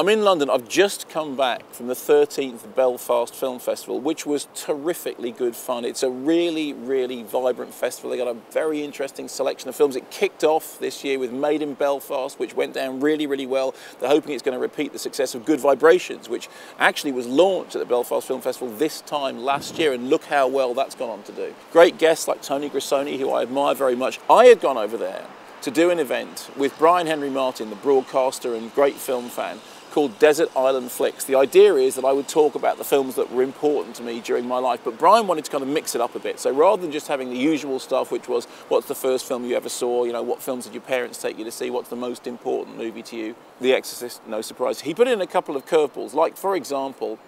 I'm in London. I've just come back from the 13th Belfast Film Festival, which was terrifically good fun. It's a really, really vibrant festival. They got a very interesting selection of films. It kicked off this year with Made in Belfast, which went down really, really well. They're hoping it's going to repeat the success of Good Vibrations, which actually was launched at the Belfast Film Festival this time last year, and look how well that's gone on to do. Great guests like Tony Grisoni, who I admire very much. I had gone over there to do an event with Brian Henry Martin, the broadcaster and great film fan, called Desert Island Flicks. The idea is that I would talk about the films that were important to me during my life, but Brian wanted to kind of mix it up a bit. So rather than just having the usual stuff, which was, what's the first film you ever saw, you know, what films did your parents take you to see, what's the most important movie to you? The Exorcist, no surprise. He put in a couple of curveballs, like, for example,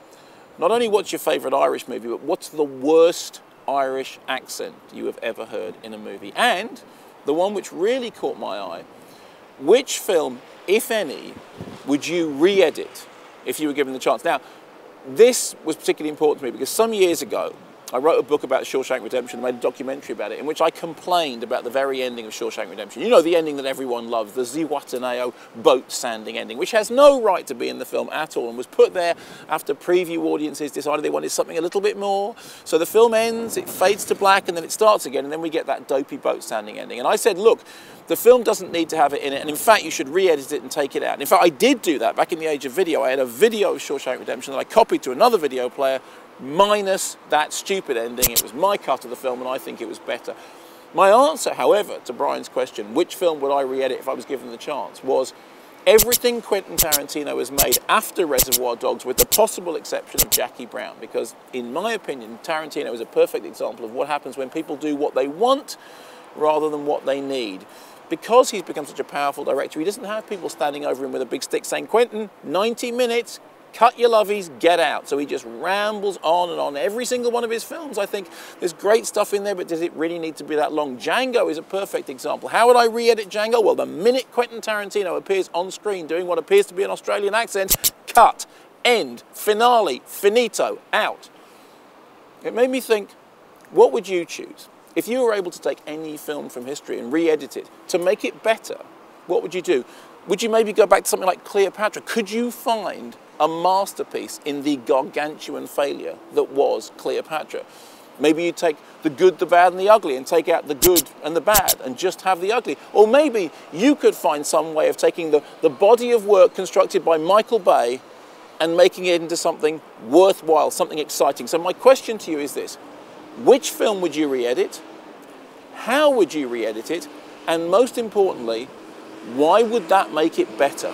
not only what's your favourite Irish movie, but what's the worst Irish accent you have ever heard in a movie? And the one which really caught my eye, which film, if any, would you re-edit if you were given the chance? Now, this was particularly important to me because some years ago, I wrote a book about Shawshank Redemption and made a documentary about it in which I complained about the very ending of Shawshank Redemption. You know, the ending that everyone loves, the Zihuatanejo boat sanding ending, which has no right to be in the film at all and was put there after preview audiences decided they wanted something a little bit more. So the film ends, it fades to black, and then it starts again, and then we get that dopey boat sanding ending. And I said, look, the film doesn't need to have it in it, and in fact, you should re-edit it and take it out. And in fact, I did do that back in the age of video. I had a video of Shawshank Redemption that I copied to another video player, minus that stupid ending. It was my cut of the film, and I think it was better. My answer, however, to Brian's question, which film would I re-edit if I was given the chance, was everything Quentin Tarantino has made after Reservoir Dogs, with the possible exception of Jackie Brown, because in my opinion, Tarantino is a perfect example of what happens when people do what they want rather than what they need. Because he's become such a powerful director, he doesn't have people standing over him with a big stick saying, Quentin, 90 minutes, cut your lovies, get out. So he just rambles on and on. Every single one of his films, I think there's great stuff in there, but does it really need to be that long? Django is a perfect example. How would I re-edit Django? Well, the minute Quentin Tarantino appears on screen doing what appears to be an Australian accent, cut, end, finale, finito, out. It made me think, what would you choose? If you were able to take any film from history and re-edit it to make it better, what would you do? Would you maybe go back to something like Cleopatra? Could you find a masterpiece in the gargantuan failure that was Cleopatra? Maybe you take the good, the bad, and the ugly and take out the good and the bad and just have the ugly. Or maybe you could find some way of taking the body of work constructed by Michael Bay and making it into something worthwhile, something exciting. So my question to you is this: which film would you re-edit? How would you re-edit it? And most importantly, why would that make it better?